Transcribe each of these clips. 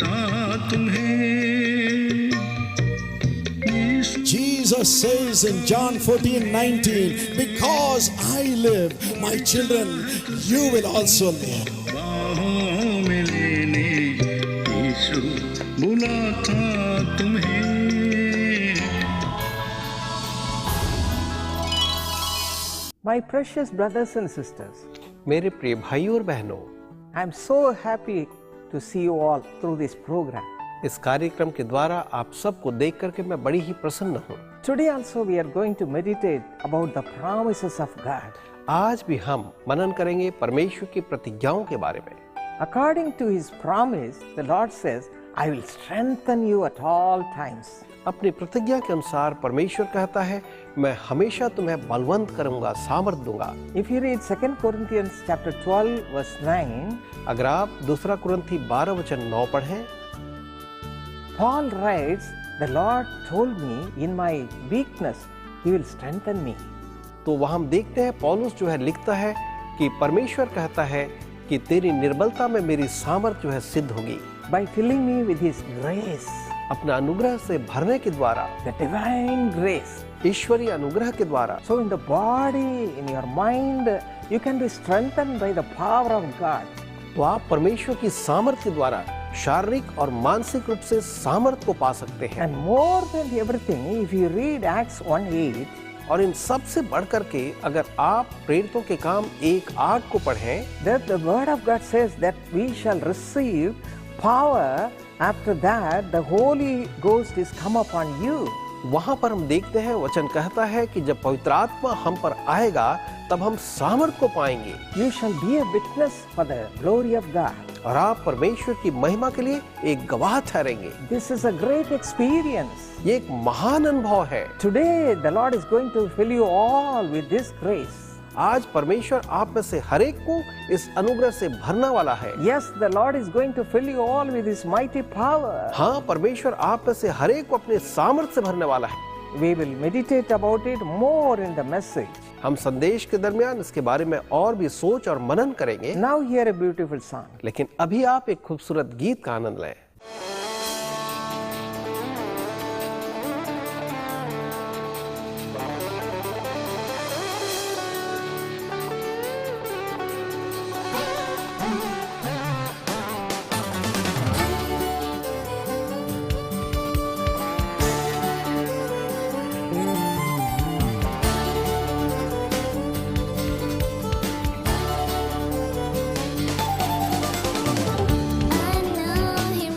था तुम्हें। Jesus says in John 14:19, because I live, my children, you will also live. बाहों में लेने यीशु बुला था तुम्हें। My precious brothers and sisters, मेरे प्रिय भाइयों और बहनों, I am so happy to see you all through this program. इस कार्यक्रम के द्वारा आप सबको देख करके मैं बड़ी ही प्रसन्न हूँ। Today also we are going to meditate about the promises of God. आज भी हम मनन करेंगे परमेश्वर की प्रतिज्ञाओं के बारे में। According to His promise, the Lord says, I will strengthen you at all times. अपनी प्रतिज्ञा के अनुसार परमेश्वर कहता है, मैं हमेशा तुम्हें बलवंत करूंगा, सामर्थ दूंगा। If you read 2 Corinthians chapter 12 verse 9, अगर आप 2 कुरिन्थी 12 वचन 9 पढ़ें, Paul writes, the Lord told me in my weakness, He will strengthen me. तो वहाँ हम देखते हैं पौलुस जो है लिखता है कि परमेश्वर कहता है कि तेरी निर्बलता में मेरी सामर्थ जो है सिद्ध होगी। By filling me with His grace, अपना अनुग्रह से भरने के द्वारा, the divine grace. ईश्वरीय अनुग्रह के द्वारा। So in the body, in your mind, you can be strengthened by the power of God. तो आप परमेश्वर की सामर्थ के द्वारा शारीरिक और मानसिक रूप से सामर्थ को पा सकते हैं। And more than everything, if you read Acts 1:8, और इन सब से बढ़कर के अगर आप प्रेरितों के काम 1:8 को पढ़ें, that the word of God says that we shall receive power after that the Holy Ghost is come upon you. वहां पर हम देखते हैं वचन कहता है कि जब पवित्र आत्मा हम पर आएगा तब हम सामर्थ को पाएंगे। You shall be a witness for the glory of God. और आप परमेश्वर की महिमा के लिए एक गवाह ठहरेंगे। This is a great experience. ये एक महान अनुभव है। Today the Lord is going to fill you all with this grace. आज परमेश्वर आप में से हर एक को इस अनुग्रह से भरना वाला है। Yes, the Lord is going to fill you all with His mighty power. हाँ, परमेश्वर आप में से हर एक को अपने सामर्थ से भरने वाला है। We will meditate about it more in the message. हम संदेश के दरमियान इसके बारे में और भी सोच और मनन करेंगे। Now hear a beautiful song. लेकिन अभी आप एक खूबसूरत गीत का आनंद लें। I know He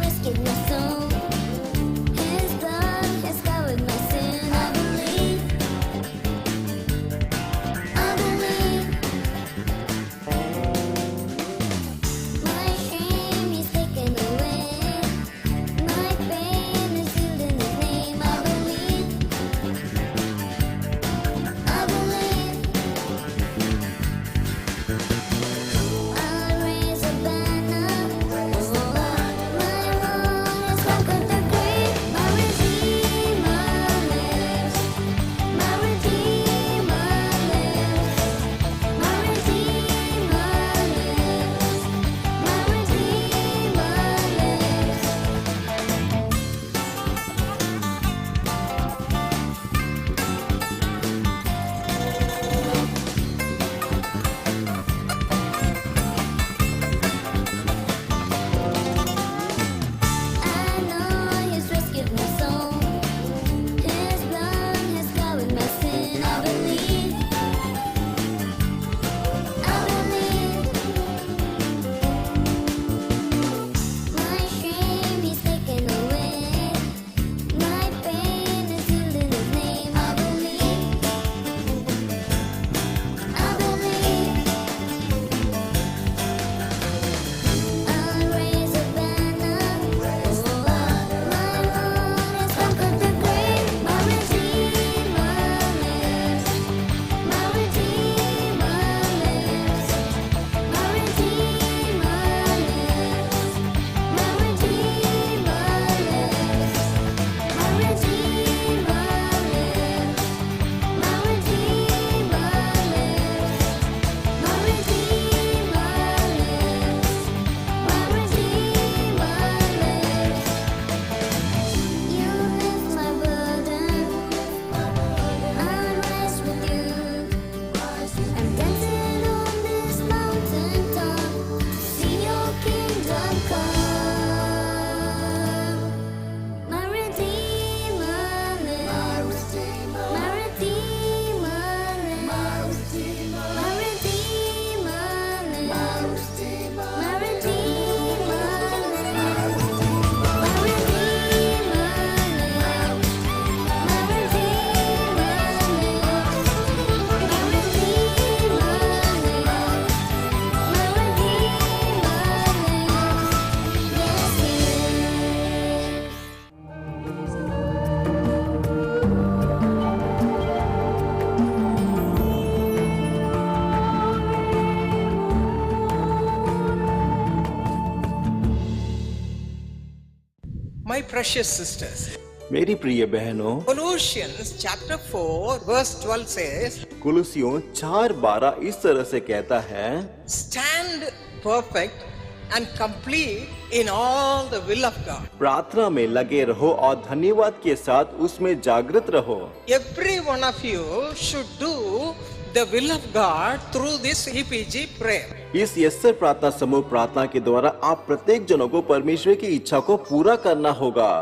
My precious sisters, मेरी प्रिय बहनों, Colossians chapter 4 verse 12 says, कुलुसियों 4:12 इस तरह से कहता है, stand perfect and complete in all the will of God. प्रार्थना में लगे रहो और धन्यवाद के साथ उसमें जागृत रहो। Every one of you should do the will of God through this EPG prayer. इस यस्सर प्रार्थना समूह प्रार्थना के द्वारा आप प्रत्येक जनों को परमेश्वर की इच्छा को पूरा करना होगा।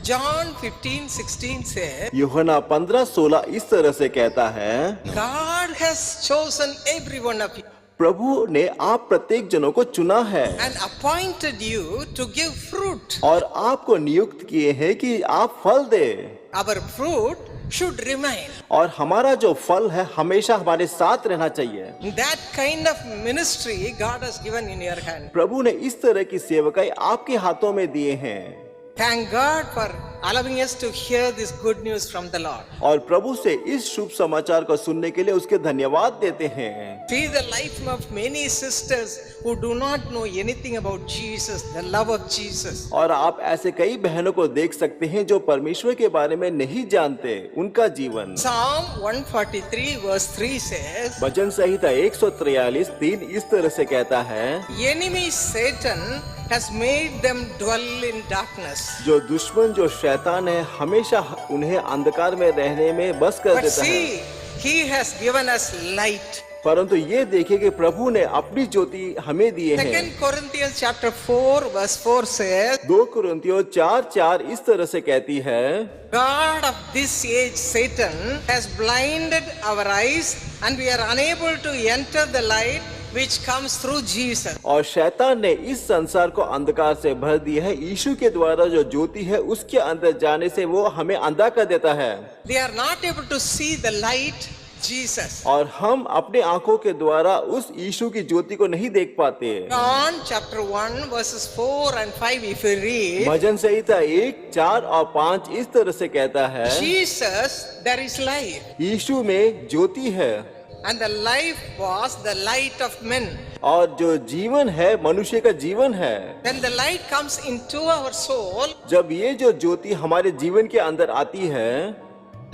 John 15:16 says, यूहन्ना 15:16 इस तरह से कहता है, God has chosen every one of you प्रभु ने आप प्रत्येक जनों को चुना है and appointed you to give fruit. और आपको नियुक्त किए हैं कि आप फल दे Our fruit should remain. और हमारा जो फल है हमेशा हमारे साथ रहना चाहिए। That kind of ministry God has given in your hand. प्रभु ने इस तरह की सेवकाई आपके हाथों में दिए हैं। Thank God for allowing us to hear this good news from the Lord. और प्रभु से इस शुभ समाचार को सुनने के लिए उसके धन्यवाद देते हैं। See the life of many sisters who do not know anything about Jesus, the love of Jesus. और आप ऐसे कई बहनों को देख सकते हैं जो परमेश्वर के बारे में नहीं जानते, उनका जीवन। Psalm 143 verse 3 says, भजन संहिता 143:3 इस तरह से कहता है, enemy Satan has made them dwell in darkness. जो दुश्मन जो शैतान है हमेशा उन्हें अंधकार में रहने में बस कर But देता है, see, he has given us light. परंतु ये देखिए कि प्रभु ने अपनी ज्योति हमें दिए हैं। 2 Corinthians chapter 4 verse 4 says, 2 कुरिन्थियों 4:4 इस तरह से कहती है, God of this age, Satan, has blinded our eyes and we are unable to enter the light which comes through Jesus. और शैतान ने इस संसार को अंधकार से भर दिया है, यीशु के द्वारा जो ज्योति है उसके अंदर जाने से वो हमें अंधा कर देता है। They are not able to see the light, Jesus. और हम अपने आंखों के द्वारा उस यीशु की ज्योति को नहीं देख पाते। John chapter 1 verses 4 and 5 if you read, भजन संहिता 1, 4 और 5 इस तरह से कहता है, Jesus, there is life. यीशु में ज्योति है And the life was the light of men. और जो जीवन है मनुष्य का जीवन है। When the light comes into our soul, जब ये जो ज्योति हमारे जीवन के अंदर आती है,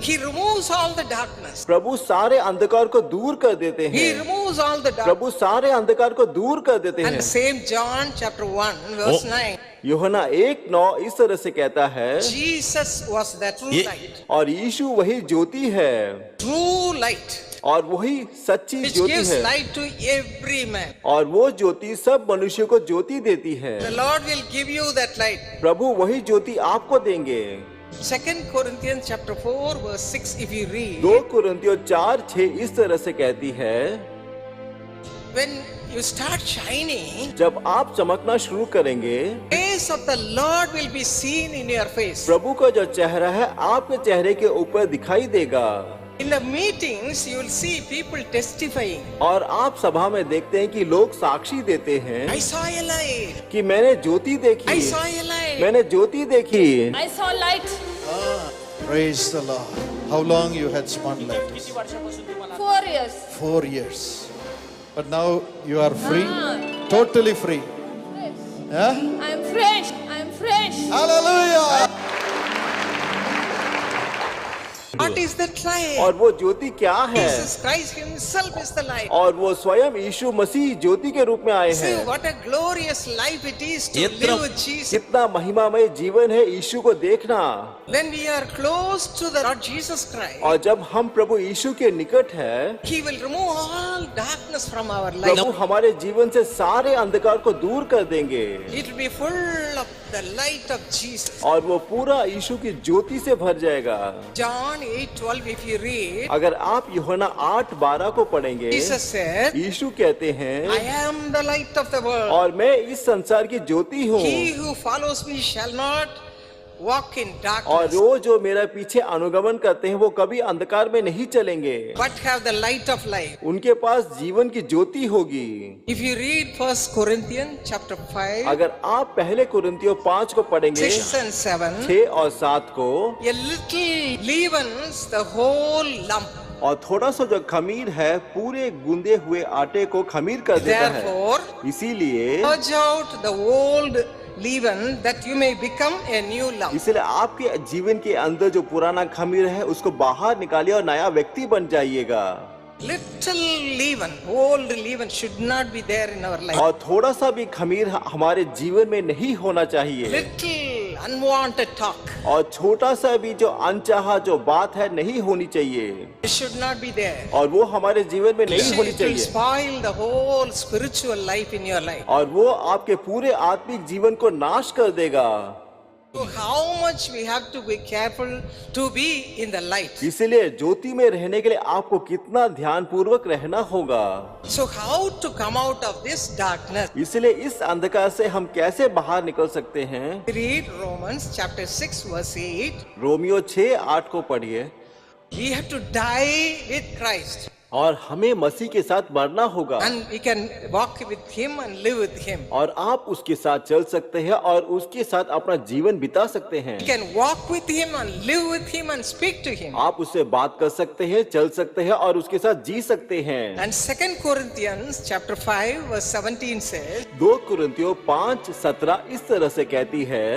he removes all the darkness. प्रभु सारे अंधकार को दूर कर देते He हैं। removes all the darkness. प्रभु सारे अंधकार को दूर कर देते And हैं। same John chapter 1 verse 9. यूहन्ना 1:9 इस तरह से कहता है, Jesus was the true light. और यीशु वही ज्योति है True light. और वही सच्ची Which ज्योति gives है light to every man. और वो ज्योति सब मनुष्य को ज्योति देती है। The Lord will give you that light. प्रभु वही ज्योति आपको देंगे। 2 Corinthians chapter 4 verse 6 if you read, 2 कुरिन्थियों 4:6 इस तरह से कहती है, when you start shining, जब आप चमकना शुरू करेंगे, face of the Lord will be seen in your face. प्रभु का जो चेहरा है आपके चेहरे के ऊपर दिखाई देगा। In the meetings you will see people testifying. और आप सभा में देखते हैं कि लोग साक्षी देते हैं I saw a light. कि मैंने ज्योति I देखी, saw a light. मैंने ज्योति देखी। I saw light. Praise the Lord. How long you had spun like this? 4 years. 4 years. But now you are free, totally free. Yeah? I am fresh. I am fresh. Hallelujah. What is that light? और वो ज्योति क्या है? Jesus Christ himself is the light. और वो स्वयं यीशु मसीह ज्योति के रूप में आए See हैं। what a glorious life it is to live with Jesus. कितना महिमामय जीवन है यीशु को देखना। When we are close to the Lord Jesus Christ, और जब हम प्रभु यीशु के निकट हैं, He will remove all darkness from our life. प्रभु हमारे जीवन से सारे अंधकार को दूर कर देंगे It will be full of the light of Jesus. और वो पूरा यीशु की ज्योति से भर जाएगा। John 8:12 if you read, अगर आप यूहन्ना 8:12 को पढ़ेंगे, Jesus said, यीशु कहते I हैं, am the light of the world. और मैं इस संसार की ज्योति हूँ He who follows me shall not walk in और darkness, वो जो मेरा पीछे अनुगमन करते हैं वो कभी अंधकार में नहीं चलेंगे, but have the light of life. उनके पास जीवन की ज्योति होगी। If you read 1 Corinthians chapter 5, अगर आप पहले कुरिन्थियों 5 को पढ़ेंगे, 6 and 7, 6 और 7 को, a little leavens the whole lump. और थोड़ा सा जो खमीर है पूरे गूंदे हुए आटे को खमीर कर देता है। Therefore, इसीलिए purge out the old leaven that you may become a new lump. इसलिए आपके जीवन के अंदर जो पुराना खमीर है उसको बाहर निकालिए और नया व्यक्ति बन जाइएगा। Little leaven, old leaven should not be there in our life. और थोड़ा सा भी खमीर हमारे जीवन में नहीं होना चाहिए। Little unwanted talk, और छोटा सा भी जो अनचाहा जो बात है नहीं होनी चाहिए। it should not be there. और वो हमारे जीवन में नहीं होनी It will चाहिए। spoil the whole spiritual life in your life. और वो आपके पूरे आत्मिक जीवन को नाश कर देगा। So how much we have to be careful to be in the light. इसलिए ज्योति में रहने के लिए आपको कितना ध्यान पूर्वक रहना होगा। So how to come out of this darkness? इसलिए इस अंधकार से हम कैसे बाहर निकल सकते हैं? Read Romans chapter 6 verse 8. Romeo 6:8 को पढ़िए। We have to die with Christ. और हमें मसीह के साथ मरना होगा। And we can walk with him and live with him. और आप उसके साथ चल सकते हैं और उसके साथ अपना जीवन बिता सकते हैं। We can walk with him and live with him and speak to him. आप उससे बात कर सकते हैं, चल सकते हैं और उसके साथ जी सकते हैं। And 2 Corinthians chapter 5 verse 17 says, 2 कुरिन्थियों 5:17 इस तरह से कहती है,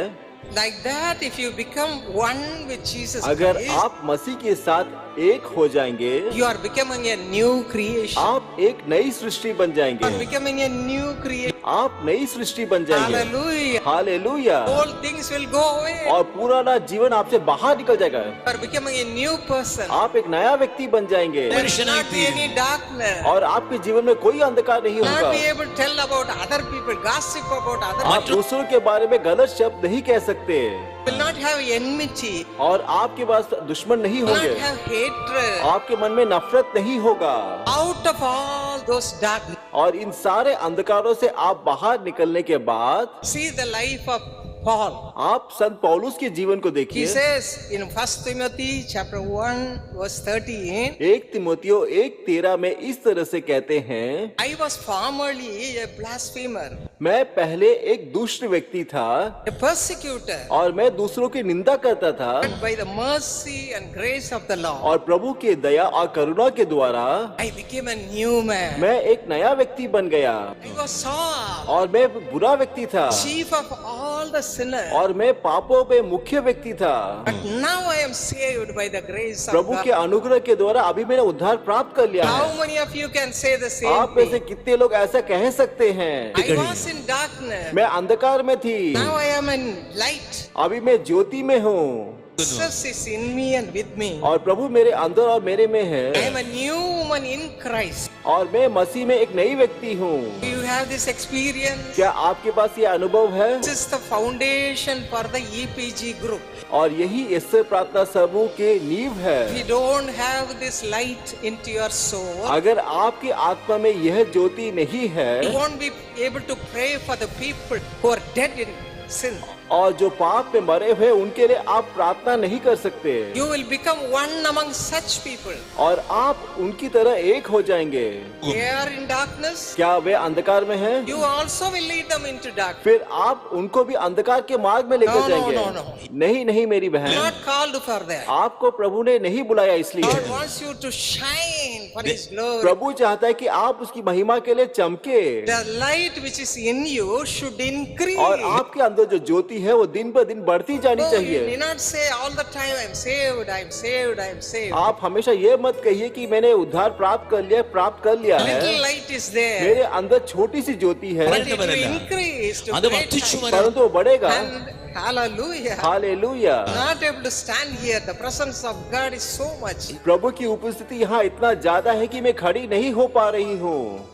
like that if you become one with Jesus अगर Christ, आप मसीह के साथ एक हो जाएंगे, you are becoming a new creation. आप एक नई सृष्टि बन You जाएंगे। are becoming a new creation. आप नई सृष्टि बन जाएंगे। Hallelujah. Hallelujah. All things will go away. और पुराना जीवन आपसे बाहर निकल जाएगा। You are becoming a new person. आप एक नया व्यक्ति बन जाएंगे There will not be any darkness. और आपके जीवन में कोई अंधकार नहीं Not होगा। be able to tell about other people, gossip about other आप people. दूसरों के बारे में गलत शब्द नहीं कह सकते Will not have enmity. और आपके पास दुश्मन नहीं Will होंगे। not have hatred. आपके मन में नफरत नहीं होगा। Out of all those darkness, और इन सारे अंधकारों से आप बाहर निकलने के बाद see the life of Paul. आप संत पौलुस के जीवन को He देखिए। says in 1 Timothy chapter 1 verse 13, 1 तिमोथियो 1:13 में इस तरह से कहते हैं, I was formerly a blasphemer, मैं पहले एक दुष्ट व्यक्ति था a persecutor, और मैं दूसरों की निंदा करता था, but by the mercy and grace of the Lord, और प्रभु के दया और करुणा के द्वारा I became a new man. मैं एक नया व्यक्ति बन गया I was Saul, और मैं बुरा व्यक्ति था chief of all the sinners. और मैं पापों पे मुख्य व्यक्ति था। But now I am saved by the grace of प्रभु के God. अनुग्रह के द्वारा अभी मैंने उद्धार प्राप्त कर लिया How है। many of you can say the same आप में से thing? कितने लोग ऐसा कह सकते हैं? I was in darkness. मैं अंधकार में थी, Now I am in light. अभी मैं ज्योति में हूँ Jesus is in me and with me. और प्रभु मेरे अंदर और मेरे में I है am a new woman in Christ. और मैं मसीह में एक नई व्यक्ति हूँ। Do you have this experience? क्या आपके पास ये अनुभव है? This is the foundation for the EPG group. और यही इससे प्रार्थना समूह के नींव If है। you don't have this light into your soul, अगर आपकी आत्मा में यह ज्योति नहीं you है won't be able to pray for the people who are dead in sin. और जो पाप में मरे हुए उनके लिए आप प्रार्थना नहीं कर सकते You will become one among such people. और आप उनकी तरह एक हो जाएंगे। They are in darkness. क्या वे अंधकार में हैं? You also will lead them into darkness. फिर आप उनको भी अंधकार के मार्ग में लेकर No, no, जाएंगे। no, no. नहीं नहीं मेरी You are बहन, not called for that. आपको प्रभु ने नहीं बुलाया इसलिए। God wants you to shine for His glory. प्रभु चाहता है कि आप उसकी महिमा के लिए चमके The light which is in you should increase. और आपके अंदर जो ज्योति है वो दिन ब दिन बढ़ती जानी No, you चाहिए। need not say all the time, I'm saved, I'm saved, I'm saved. आप हमेशा ये मत कहिए कि मैंने उद्धार प्राप्त कर लिया Little है। light is there. मेरे अंदर छोटी सी ज्योति है, But it will increase to അത് great വർദ്ധിച്ചു height. വരും. परंतु वो बढ़ेगा। And hallelujah. Hallelujah. Not able to stand here. The presence of God is so much. प्रभु की उपस्थिति यहाँ इतना ज्यादा है कि मैं खड़ी नहीं हो पा रही हूँ।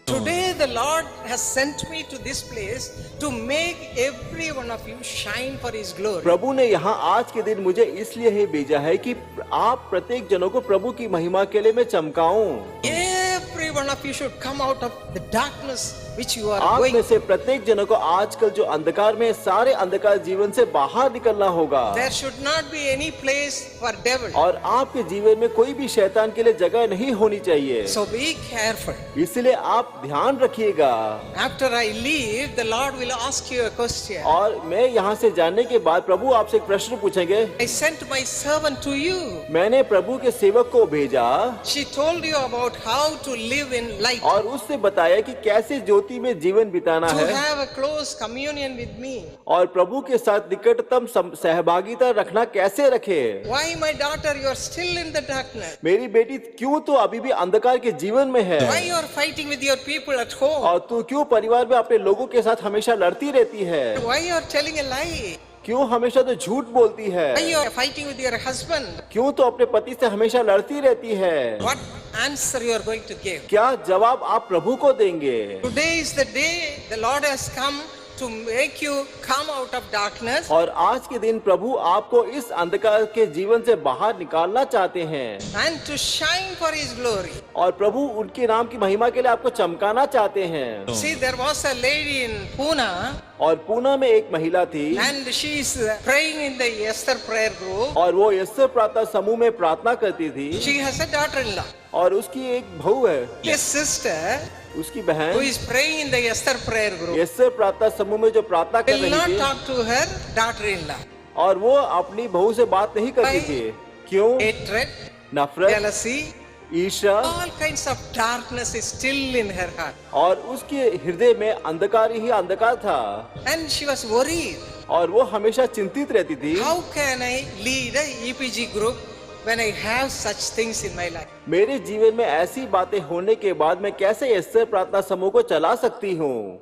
Today the Lord has sent me to this place to make every one of you shine for His glory. प्रभु ने यहाँ आज के दिन मुझे इसलिए ही भेजा है कि आप प्रत्येक जनों को प्रभु की महिमा के लिए मैं चमकाऊं। Every one of you should come out of the darkness which you are आप में going. से प्रत्येक जनों को आजकल जो अंधकार में सारे अंधकार जीवन से बाहर निकलना होगा There should not be any place for devil. और आपके जीवन में कोई भी शैतान के लिए जगह नहीं होनी चाहिए। So be careful. इसलिए आप ध्यान रखिएगा। After I leave, the Lord will ask you a question. और मैं यहाँ से जाने के बाद प्रभु आपसे एक प्रश्न पूछेंगे। I sent my servant to you. मैंने प्रभु के सेवक को भेजा, She told you about how to live live in light, और उससे बताया कि कैसे ज्योति में जीवन बिताना to है have a close communion with me. और प्रभु के साथ निकटतम सहभागिता रखना कैसे रखे। Why, my daughter, you are still in the darkness? मेरी बेटी क्यों तो अभी भी अंधकार के जीवन में है, Why you are fighting with your people at home? और तू क्यों परिवार में अपने लोगों के साथ हमेशा लड़ती रहती है, Why you are telling a lie? क्यों हमेशा तो झूठ बोलती है, Why you are fighting with your husband? क्यों तो अपने पति से हमेशा लड़ती रहती है। What answer you are going to give? क्या जवाब आप प्रभु को देंगे? Today is the day the Lord has come to make you come out of darkness और आज के दिन प्रभु आपको इस अंधकार के जीवन से बाहर निकालना चाहते हैं and to shine for His glory. और प्रभु उनके नाम की महिमा के लिए आपको चमकाना चाहते हैं। See, there was a lady in Pune और पूना में एक महिला थी and she is praying in the Esther prayer group. और वो यस्सर प्रार्थना समूह में प्रार्थना करती थी She has a daughter-in-law. और उसकी एक बहू है, This sister उसकी who बहन is praying in the Esther prayer group यस्सर प्रार्थना समूह में जो प्रार्थना कर will रही not थी talk to her daughter-in-law. और वो अपनी बहू से बात नहीं करती थी। क्यों? Hatred, नफरत, jealousy, ईर्ष्या all kinds of darkness is still in her heart. और उसके हृदय में अंधकार ही अंधकार था And she was worried. और वो हमेशा चिंतित रहती थी। How can I lead a EPG group when I have such things in my life? मेरे जीवन में ऐसी बातें होने के बाद मैं कैसे यस्सर प्रार्थना समूह को चला सकती हूँ?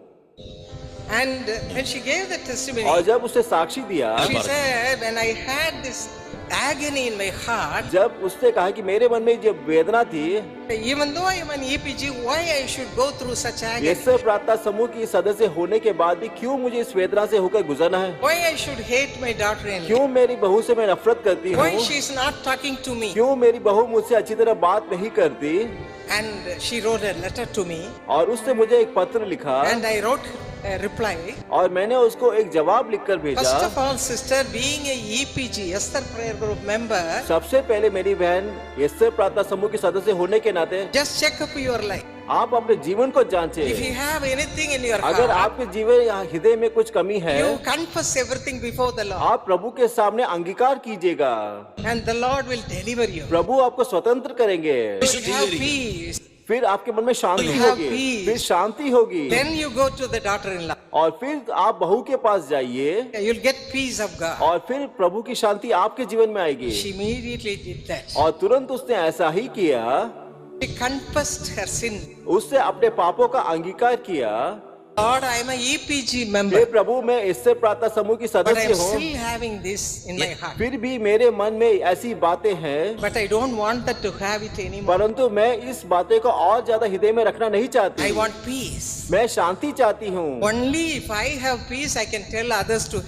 And when she gave the और testimony, जब उसे साक्षी दिया, she said, when I had this agony in my heart, जब उसने कहा कि मेरे मन में जब वेदना थी, even though I am an EPG, why I should go through such agony? यस्सर प्रार्थना समूह की सदस्य होने के बाद भी क्यों मुझे इस वेदना से होकर गुजरना है? Why I should hate my daughter-in-law? क्यों मेरी बहू से मैं नफरत करती Why हूँ? she is not talking to me? क्यों मेरी बहू मुझसे अच्छी तरह बात नहीं करती? And she wrote a letter to me, और उसने मुझे एक पत्र लिखा and I wrote a reply. और मैंने उसको एक जवाब लिखकर भेजा। First of all, sister, being a EPG, Esther Prayer Group member, सबसे पहले मेरी बहन यस्सर प्रार्थना समूह की सदस्य होने के नाते just check up your life. आप अपने जीवन को जांचें। If you have anything in your अगर heart, आपके जीवन या हृदय में कुछ कमी है, you confess everything before the Lord, आप प्रभु के सामने अंगीकार कीजिएगा, and the Lord will deliver you. प्रभु आपको स्वतंत्र करेंगे। You should have peace. फिर आपके मन में शांति You have होगी, peace. फिर शांति होगी Then you go to the daughter-in-law. और फिर आप बहू के पास जाइए You'll get peace of God. और फिर प्रभु की शांति आपके जीवन में आएगी। She immediately did that. और तुरंत उसने ऐसा ही किया, She confessed her sin. उसने अपने पापों का अंगीकार किया। Lord, I am a EPG hey member, प्रभु, मैं इससे प्रार्थना समूह की but I सदस्य am हूँ, still having this in my heart. फिर भी मेरे मन में ऐसी बातें हैं, But I don't want that to have it anymore. परंतु मैं इस बातें को और ज्यादा हृदय में रखना नहीं I चाहती। want peace. मैं शांति चाहती हूँ। Only if I have peace, I can tell others to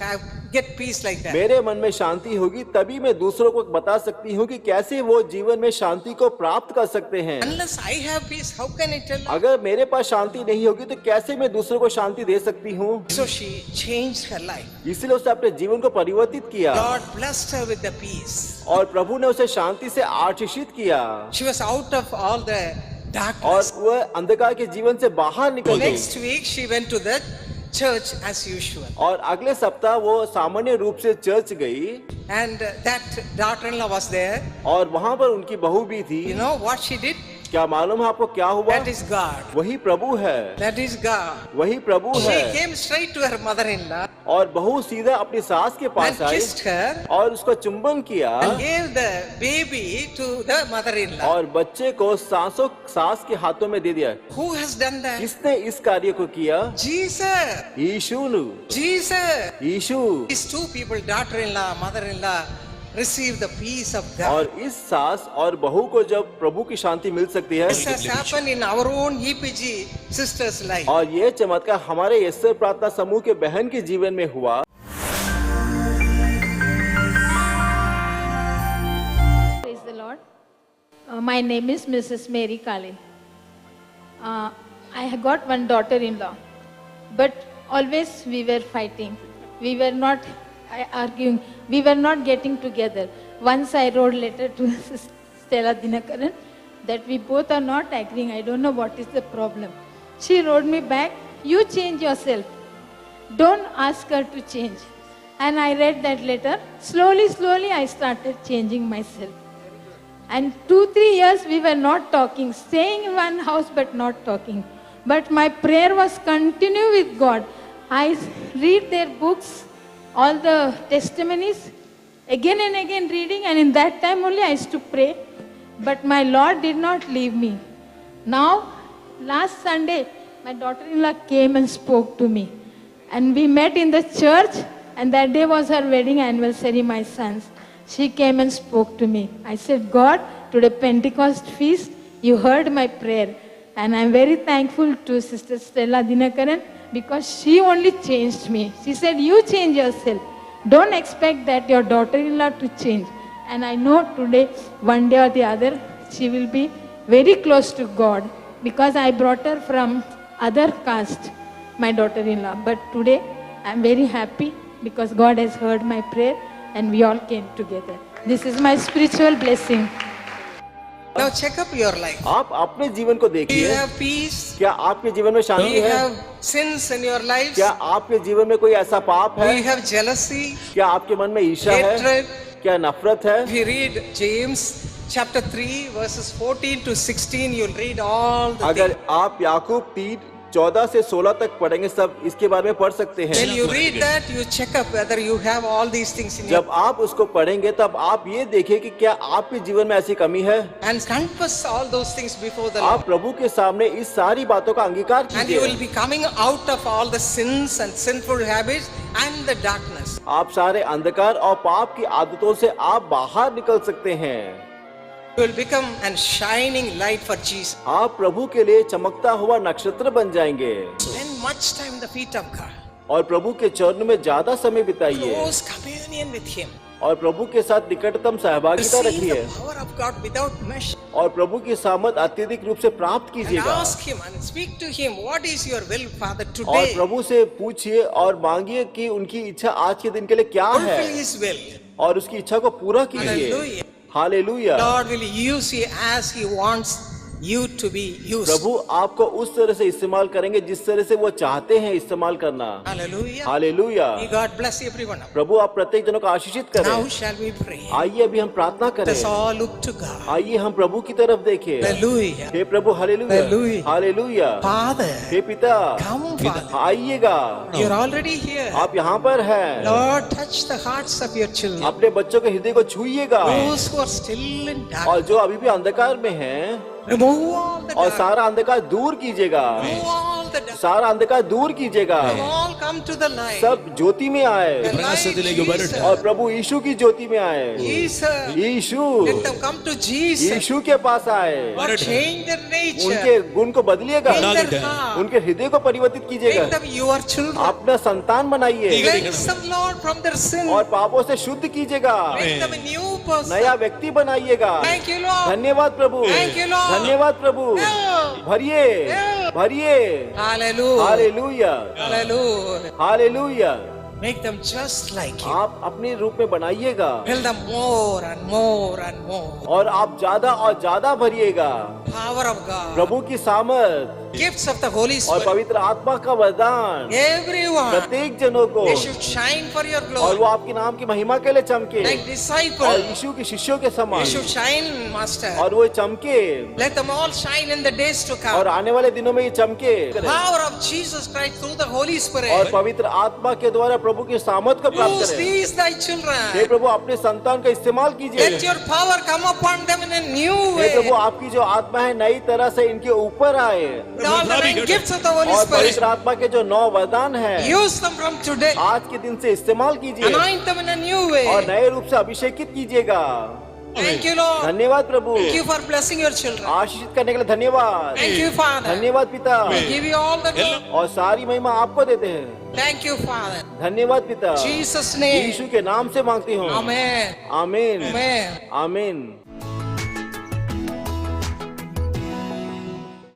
get peace like that. मेरे मन में शांति होगी तभी मैं दूसरों को बता सकती हूँ कि कैसे वो जीवन में शांति को प्राप्त कर सकते हैं। Unless I have peace, how can I tell? अगर मेरे पास शांति नहीं होगी तो कैसे मैं दूसरों को शांति दे सकती हूँ? So she changed her life. इसलिए उसने अपने जीवन को परिवर्तित किया Lord blessed her with the peace. और प्रभु ने उसे शांति से आशीषित किया She was out of all the और darkness. वह अंधकार के जीवन से बाहर निकल गई। Next week, she went to the church as usual. और अगले सप्ताह वो सामान्य रूप से चर्च गई And that daughter-in-law was there. और वहां पर उनकी बहू भी थी। You know what she did? क्या मालूम है आपको क्या हुआ? That is God. वही प्रभु है, That is God. वही प्रभु She है। came straight to her mother-in-law और बहू सीधा अपनी सास के and pass I kissed her और उसको चुंबन किया and gave the baby to the mother-in-law. और बच्चे को सास के हाथों में दे दिया। Who has done that? किसने इस कार्य को किया? Jesus. यीशु ने। Jesus. Yeshu. These two people, daughter-in-law, mother-in-law, receive the peace of God. और इस सास और बहू को जब प्रभु की शांति मिल सकती है This has happened in our own EPG sister's life. और ये चमत्कार हमारे यस्सर प्रार्थना समूह के बहन के जीवन में हुआ। Praise the Lord. My name is Mrs. Mary Kale. I have got one daughter-in-law, but always we were fighting. We were not arguing. We were not getting together. Once I wrote letter to Stella Dinakaran that we both are not agreeing. I don't know what is the problem. She wrote me back, you change yourself. Don't ask her to change. And I read that letter. Slowly, I started changing myself. And 2-3 years we were not talking, staying in one house but not talking. But my prayer was continue with God. I read their books, all the testimonies, again and again reading, and in that time only I used to pray. But my Lord did not leave me. Now, last Sunday, my daughter-in-law came and spoke to me. And we met in the church, and that day was her wedding anniversary, my son's. She came and spoke to me. I said, God, today Pentecost feast, you heard my prayer. And I'm very thankful to Sister Stella Dinakaran because she only changed me. She said, you change yourself. Don't expect that your daughter-in-law to change. And I know today, one day or the other, she will be very close to God because I brought her from other caste, my daughter-in-law. But today, I'm very happy because God has heard my prayer and we all came together. This is my spiritual blessing. Now check up your life. आप अपने जीवन को Do you देखिए, have peace? क्या आपके जीवन में Do Shanti you है? have sins in your lives? क्या आपके जीवन में कोई ऐसा पाप Do you है? have jealousy? क्या आपके मन में ईर्ष्या है? Hatred? क्या नफरत है? If you read James chapter 3 verses 14 to 16, you'll read all the अगर things. आप याकूब 3:14 से 16 तक पढ़ेंगे, सब इसके बारे में पढ़ सकते हैं। When you read that, you check up whether you have all these things in your जब आप उसको पढ़ेंगे तब आप ये देखिए कि क्या आपके जीवन में ऐसी कमी है। and confess all those things before the आप Lord. प्रभु के सामने इस सारी बातों का अंगीकार And you will कीजिए। be coming out of all the sins and sinful habits and the darkness. आप सारे अंधकार और पाप की आदतों से आप बाहर निकल सकते हैं। You will become a shining light for Jesus. आप प्रभु के लिए चमकता हुआ नक्षत्र बन जाएंगे Spend much time in the feet of God. और प्रभु के चरणों में ज्यादा समय बिताइए Close communion with Him. और प्रभु के साथ निकटतम सहभागिता Receive रखिए the power of God without measure. और प्रभु की सामत अत्यधिक रूप से प्राप्त And कीजिएगा ask Him and speak to Him. What is your will, Father, और today? प्रभु से पूछिए और मांगिए कि उनकी इच्छा आज के दिन के लिए क्या है Fulfill His will. और उसकी इच्छा को पूरा कीजिए। Hallelujah. Hallelujah. Lord will use you as He wants you to be used. प्रभु आपको उस तरह से इस्तेमाल करेंगे जिस तरह से वो चाहते हैं इस्तेमाल करना। Hallelujah. Hallelujah. May God bless everyone. प्रभु आप प्रत्येक जनों को आशीषित Now करें। shall we pray? आइए अभी हम प्रार्थना Let करें। us all look to God. आइए हम प्रभु की तरफ देखें। Hallelujah. हे प्रभु हालेलुया। Hallelujah. हालेलुया। Father, हे पिता come, Father. आइएगा। You're already here. आप यहाँ पर हैं। Lord, touch the hearts of your children. अपने बच्चों के हृदय को छुइएगा Those who are still in और darkness. जो अभी भी अंधकार में हैं Remove all the और darkness. सारा अंधकार दूर कीजिएगा। Remove all the darkness. सारा अंधकार दूर कीजिएगा। All come to the light. सब ज्योति में आए The light, Jesus. और प्रभु यीशु की ज्योति में आए। Jesus. Yeshu Let them come to Jesus. यीशु के पास आए। Lord, change their nature. उनके गुण को बदलिएगा, Change their heart. उनके हृदय को परिवर्तित कीजिएगा। Make them your children. अपना संतान बनाइए Cleanse them, Lord, from their sin. और पापों से शुद्ध कीजिएगा। Make them a new person. नया व्यक्ति बनाइएगा। Thank you, Lord. धन्यवाद प्रभु। Thank you, Lord. धन्यवाद प्रभु। Help. भरिए Help. भरिए। Hallelujah. Hallelujah Hallelujah. Hallelujah. Make them just like you. आप अपने रूप में बनाइएगा Fill them more and more and more. और आप ज्यादा और ज्यादा भरिएगा। Power of God. प्रभु की सामर्थ Gifts of the Holy और Spirit. पवित्र आत्मा का वरदान Everyone. प्रत्येक जनों को They should shine for your और glory. वो आपके नाम की महिमा के लिए चमके Like और disciples. यीशु के शिष्यों के They समान should shine, Master. और वो चमके Let them all shine in the days to और come. आने वाले दिनों में ये चमके Power of Jesus Christ through the Holy और Spirit. पवित्र आत्मा के द्वारा प्रभु की सामर्थ को प्राप्त Use करें। these thy hey children. प्रभु अपने संतान का इस्तेमाल कीजिए। Let your power come upon them in a new hey Prabhu way. आपकी जो आत्मा है नई तरह से इनके ऊपर आए With all the nine gifts of the Holy और Spirit. पवित्र आत्मा के जो 9 वरदान है Use them from today. आज के दिन से इस्तेमाल कीजिए Anoint them in a new और way. नए रूप से अभिषेकित कीजिएगा। Thank you, Lord. धन्यवाद प्रभु। Thank you for blessing your children. आशीषित करने के लिए धन्यवाद। Thank you, Father. धन्यवाद पिता We give you all the glory. और सारी महिमा आपको देते हैं। Thank you, Father. धन्यवाद पिता Jesus' name. यीशु के नाम से मांगती हूँ। Amen. आमीन Amen. आमीन।